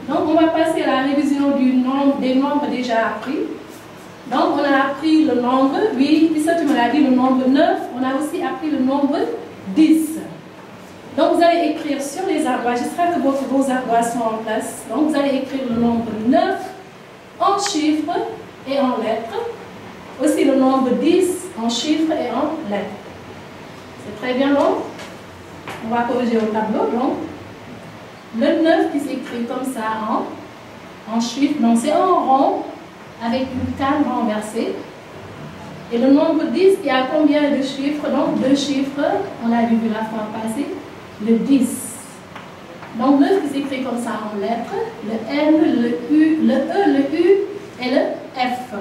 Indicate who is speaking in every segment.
Speaker 1: Donc, on va passer à la révision des nombres déjà appris. Donc, on a appris le nombre, oui, puis ça, tu me l'as dit, le nombre 9. On a aussi appris le nombre 10. Donc, vous allez écrire sur les ardoises. J'espère que vos ardoises sont en place. Donc, vous allez écrire le nombre 9 en chiffres et en lettres. Aussi le nombre 10 en chiffres et en lettres. C'est très bien, non? On va corriger au tableau. Donc, le 9 qui s'écrit comme ça en chiffres, donc c'est en rond avec une canne renversée. Et le nombre 10 qui a combien de chiffres? Donc, 2 chiffres, on a vu la fois passée, le 10. Donc, 9 qui s'écrit comme ça en lettres, le N, le U, le E, le U et le F.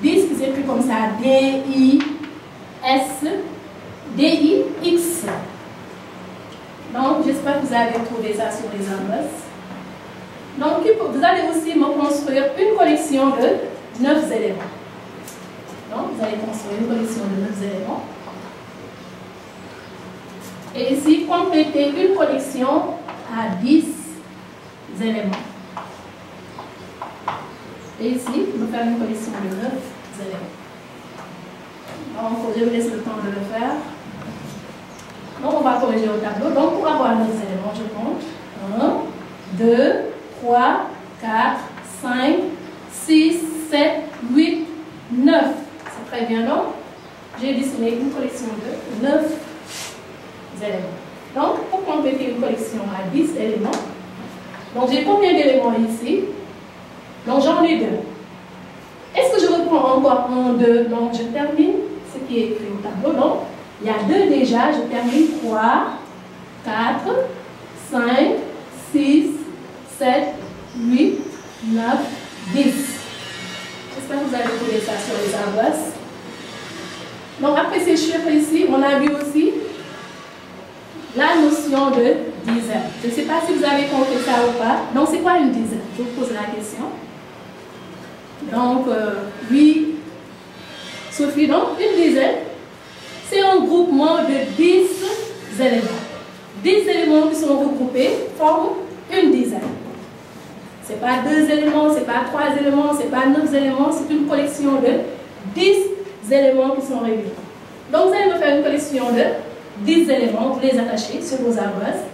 Speaker 1: 10 qui s'écrit comme ça, D-I-S, D-I-X. Donc, j'espère que vous avez trouvé ça sur les ardoises. Donc, vous allez aussi me construire une collection de 9 éléments. Donc, vous allez construire une collection de 9 éléments. Et ici, compléter une collection à 10 éléments. Et ici, on va faire une collection de 9 éléments. Donc, je vous laisse le temps de le faire. Donc, on va corriger au tableau. Donc, pour avoir 9 éléments, je compte 1, 2, 3, 4, 5, 6, 7, 8, 9. C'est très bien, non? J'ai dessiné une collection de 9 éléments. Donc, pour compléter une collection à 10 éléments, donc j'ai combien d'éléments ici? Donc, j'en ai 2. Est-ce que je reprends encore 1, 2? Donc, je termine ce qui est écrit au tableau. Donc, il y a 2 déjà. Je termine 3, 4, 5, 6, 7, 8, 9, 10. J'espère que vous avez trouvé ça sur les ardoises. Donc, après ces chiffres ici, on a vu aussi la notion de dizaine. Je ne sais pas si vous avez compris ça ou pas. Donc, c'est quoi une dizaine? Je vous pose la question. Donc, oui, Sophie, donc une dizaine, c'est un groupement de 10 éléments. 10 éléments qui sont regroupés forment une dizaine. Ce n'est pas 2 éléments, ce n'est pas 3 éléments, ce n'est pas 9 éléments, c'est une collection de 10 éléments qui sont réunis. Donc, vous allez me faire une collection de 10 éléments, vous les attachez sur vos ardoises.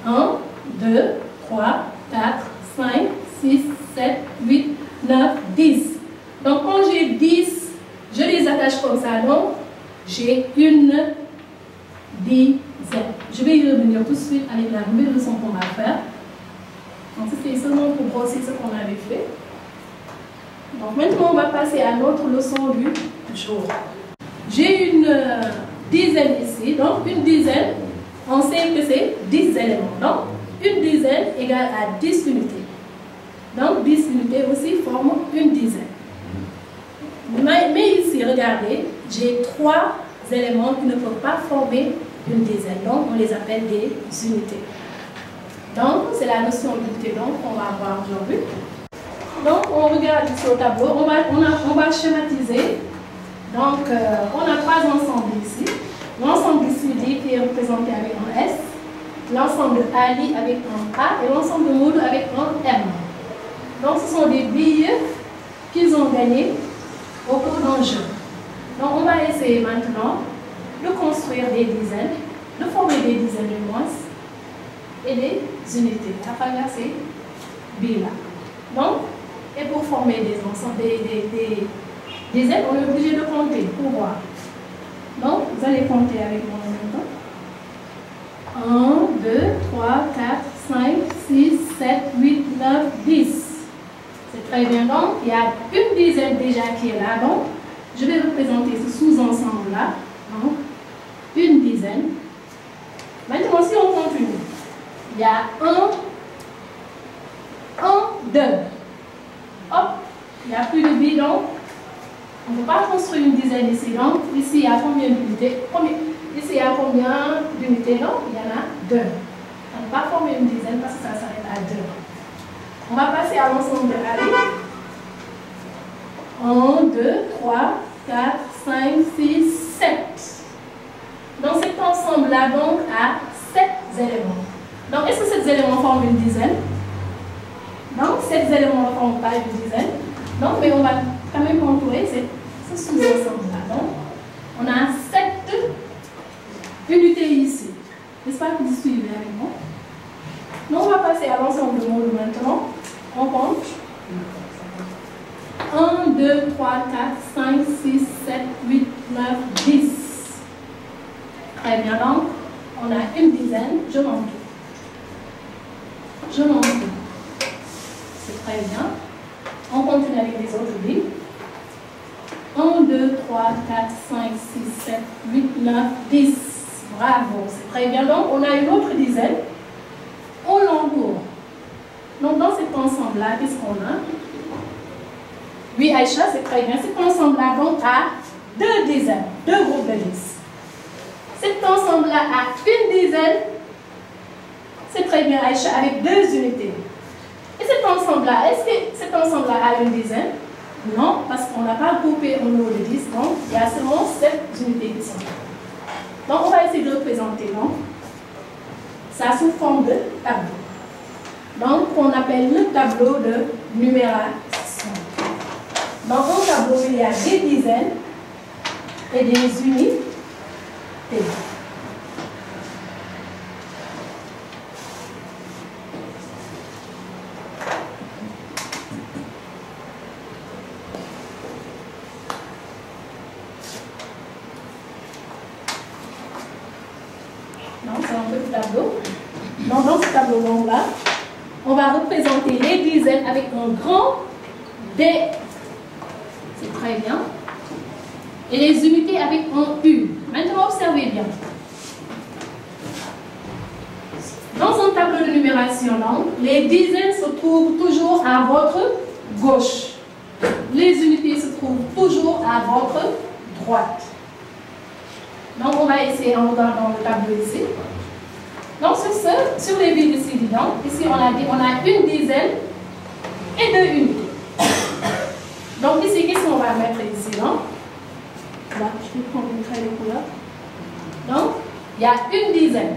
Speaker 1: 1, 2, 3, 4, 5, 6, 7, 8, 9, 10. Donc, quand j'ai 10, je les attache comme ça. Donc, j'ai une dizaine. Je vais y revenir tout de suite avec la nouvelle leçon qu'on va faire. Donc, c'était seulement pour brosser ce qu'on avait fait. Donc, maintenant, on va passer à notre leçon du jour. J'ai une dizaine ici. Donc, une dizaine, on sait que c'est 10 éléments. Donc, une dizaine égale à 10 unités. Donc, 10 unités aussi forment une dizaine. Mais ici, regardez, j'ai 3 éléments qui ne peuvent pas former une dizaine. Donc, on les appelle des unités. Donc, c'est la notion d'unité qu'on va voir aujourd'hui. Donc, on regarde ici au tableau. On va schématiser. Donc, on a 3 ensembles ici. L'ensemble ici dit qui est représenté avec un S. L'ensemble de Ali avec un A. Et l'ensemble de Moudou avec un M. Donc, ce sont des billes qu'ils ont gagnées au cours d'un jeu. Donc, on va essayer maintenant de construire des dizaines, de former des dizaines de moins et des unités à travers ces billes-là. Donc, et pour former des ensembles, des dizaines, on est obligé de compter pour voir. Donc, vous allez compter avec moi en même temps. 1, 2, 3, 4, 5, 6, 7, 8, 9, 10. C'est très bien. Donc, il y a une dizaine déjà qui est là. Donc, je vais représenter ce sous-ensemble-là. Donc, une dizaine. Maintenant, si on continue, il y a 1, 2. Hop, il n'y a plus de billes. Donc, on ne peut pas construire une dizaine ici. Donc, ici, il y a combien d'unités? Ici, il y a combien d'unités? Donc, il y en a 2. On ne peut pas former une dizaine parce que ça s'arrête à 2. On va passer à l'ensemble de Ali. 1, 2, 3, 4, 5, 6, 7. Donc cet ensemble-là donc a 7 éléments. Donc est-ce que ces éléments forment une dizaine. Donc, ces éléments ne forment pas une dizaine. Donc, mais on va quand même entourer ce sous-ensemble-là. Donc, on a 7 unités ici. N'est-ce pas que vous suivez avec moi? Donc, on va passer à l'ensemble de mots maintenant. On compte. 1, 2, 3, 4, 5, 6, 7, 8, 9, 10. Très bien, donc, on a une dizaine. Je monte. Je monte. C'est très bien. On continue avec les autres, oui. 1, 2, 3, 4, 5, 6, 7, 8, 9, 10. Bravo, c'est très bien. Donc, on a une autre dizaine. On l'entoure. Donc, dans cet ensemble-là, qu'est-ce qu'on a? Oui, Aïcha, c'est très bien. Cet ensemble-là, donc, a 2 dizaines, 2 groupes de 10. Cet ensemble-là a une dizaine. C'est très bien, Aïcha, avec 2 unités. Et cet ensemble-là, est-ce que cet ensemble-là a une dizaine? Non, parce qu'on n'a pas groupé au niveau de 10, donc il y a seulement 7 unités qui sont là. Donc, on va essayer de représenter donc, ça sous forme de tableau. Donc, on appelle le tableau de numération. Dans un tableau, il y a des dizaines et des unités. Donc, c'est un petit tableau. Donc, dans ce tableau-là, on va représenter les dizaines avec un grand D. C'est très bien. Et les unités avec un U. Maintenant, observez bien. Dans un tableau de numération, donc, les dizaines se trouvent toujours à votre gauche. Les unités se trouvent toujours à votre droite. Donc, on va essayer en regardant le tableau ici. Donc, sur les billes ici, ici, on a dit on a une dizaine et 2 unités. Donc, ici, qu'est-ce qu'on va mettre ici, non? Là, je vais prendre une craie de couleur. Donc, il y a une dizaine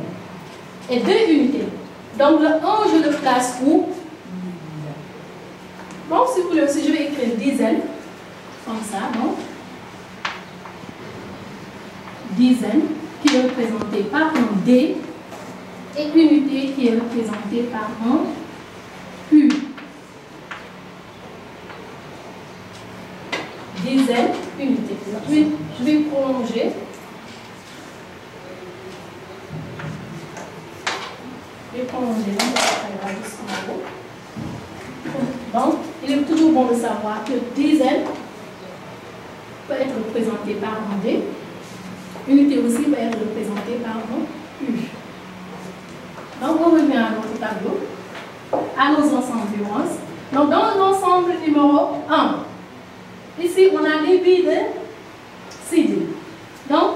Speaker 1: et 2 unités. Donc, le 1, je le place où? Donc, si vous voulez aussi, je vais écrire dizaine, comme ça, donc. Dizaine, qui est représentée par un D, et unité qui est représentée par un U. Dizaine, unité. Je vais prolonger. Je vais prolonger. Donc, il est toujours bon de savoir que dizaine peut être représentée par un D. Unité aussi peut être représentée par un U. Donc, on revient à notre tableau, à nos ensembles d'urance. Donc, dans l'ensemble numéro 1, ici, on a les billes de CD. Donc,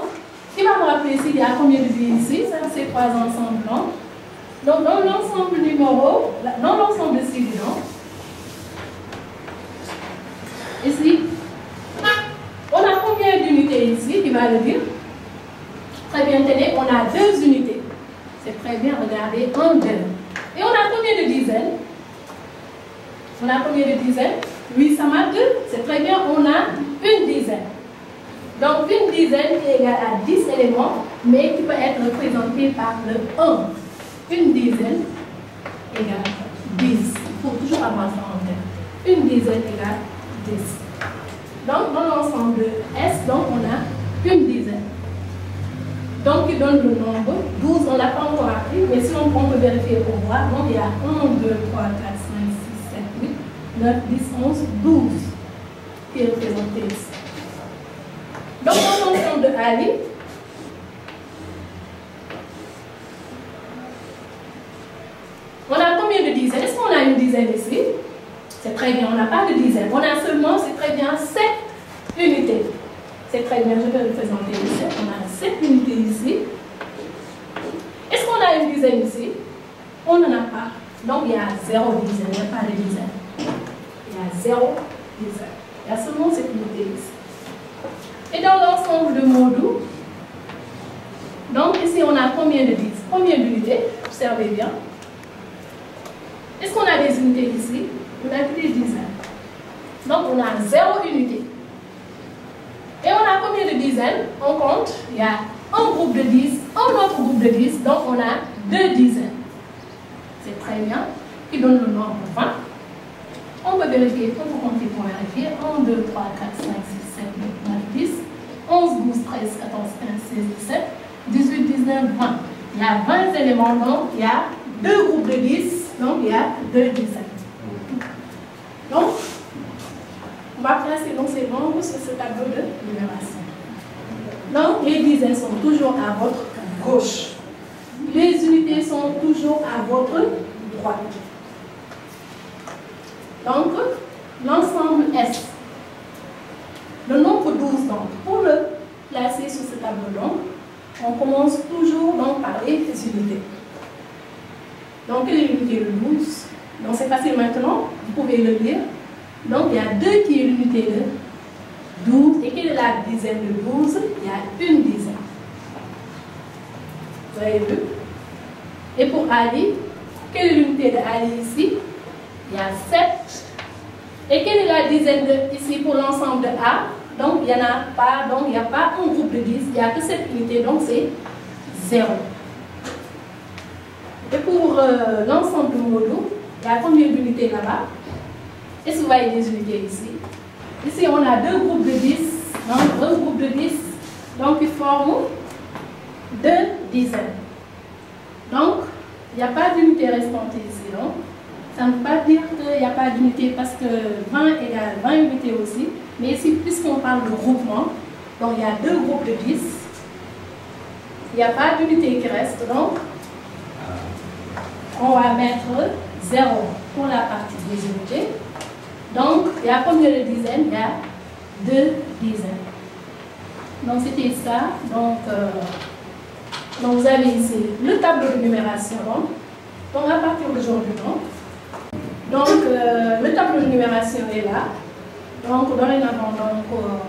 Speaker 1: qui va me rappeler s'il y a combien de billes ici? Ça, c'est 3 ensembles, non? Donc, dans l'ensemble numéro, dans l'ensemble de CD, non? Ici, on a combien d'unités ici? Qui va le dire? Très bien, tenez, on a 2 unités. C'est très bien, regardez, 1, 2. Et on a combien de dizaines? On a combien de dizaines? Oui, ça m'a 2. C'est très bien, on a une dizaine. Donc, une dizaine qui est égale à 10 éléments, mais qui peut être représentée par le 1. Une dizaine égale 10. Il faut toujours avoir ça en tête. Une dizaine égale 10. Donc, dans l'ensemble de S, donc, on a une dizaine. Donc, il donne le nombre 12, on ne l'a pas encore appris, mais si on peut vérifier pour voir, donc il y a 1, 2, 3, 4, 5, 6, 7, 8, 9, 10, 11, 12 qui est représenté ici. Donc, dans l'ensemble de Ali, on a combien de dizaines? Est-ce qu'on a une dizaine ici? C'est très bien, on n'a pas de dizaine. On a seulement, c'est très bien, 7 unités. C'est très bien, je vais représenter ici. On a 7 unités ici. Est-ce qu'on a une dizaine ici? On n'en a pas. Donc, il y a 0 dizaine, il n'y a pas de dizaine. Il y a 0 dizaine. Il y a seulement 7 unités ici. Et dans l'ensemble de Modou, donc ici, on a combien de 10? Combien d'unités? Observez bien. Est-ce qu'on a des unités ici? On a que des dizaines. Donc on a 0 unité. Et on a combien de dizaines? On compte, il y a un groupe de 10, un autre groupe de 10, donc on a 2 dizaines. C'est très bien, qui donne le nombre 20. On peut vérifier, on peut compter pour vérifier. 1, 2, 3, 4, 5, 6, 7, 8, 9, 10, 11, 12, 13, 14, 15, 16, 17, 18, 19, 20. Il y a 20 éléments, donc il y a 2 groupes de 10, donc il y a 2 dizaines. Donc, on va placer donc ces nombres sur ce tableau de numération. Donc, les dizaines sont toujours à votre gauche. Les unités sont toujours à votre droite. Donc, l'ensemble S. Le nombre 12, donc, pour le placer sur ce tableau, donc, on commence toujours donc, par les unités. Donc, quelle est l'unité de 12? Donc, c'est facile maintenant, vous pouvez le lire. Donc, il y a 2 qui est l'unité de 12. Et quelle est la dizaine de 12? Il y a une dizaine. Vous avez vu? Et pour Ali, quelle est l'unité de Ali ici? Il y a 7. Et quelle est la dizaine de, ici pour l'ensemble de A? Donc, il n'y en a pas, donc il n'y a pas un groupe de 10, il n'y a que cette unité, donc c'est 0. Et pour l'ensemble du module, il y a combien d'unités là-bas? Est-ce que vous voyez des unités ici? Ici, on a 2 groupes de 10, donc un groupe de 10, donc ils forment 2 dizaines. Donc, il n'y a pas d'unité restante ici, non? Ça ne veut pas dire qu'il n'y a pas d'unité parce que 20 égale 20 unités aussi. Mais ici, puisqu'on parle de groupement, donc il y a 2 groupes de 10. Il n'y a pas d'unité qui reste, donc on va mettre 0 pour la partie des unités. Donc, il y a combien de dizaines? Il y a 2 dizaines. Donc, c'était ça. Donc, vous avez ici le tableau de numération. Donc, à partir d'aujourd'hui, donc, le tableau de numération est là. Donc, dorénavant,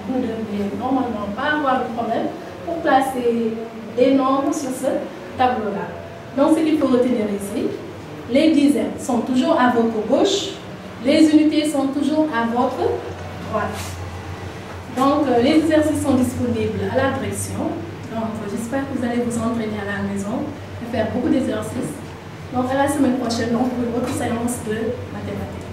Speaker 1: vous ne devez normalement pas avoir de problème pour placer des nombres sur ce tableau-là. Donc, ce qu'il faut retenir ici, les dizaines sont toujours à votre gauche, les unités sont toujours à votre droite. Donc, les exercices sont disponibles à la direction. Donc, j'espère que vous allez vous entraîner à la maison et faire beaucoup d'exercices. Donc, à la semaine prochaine, pour une autre séance de mathématiques.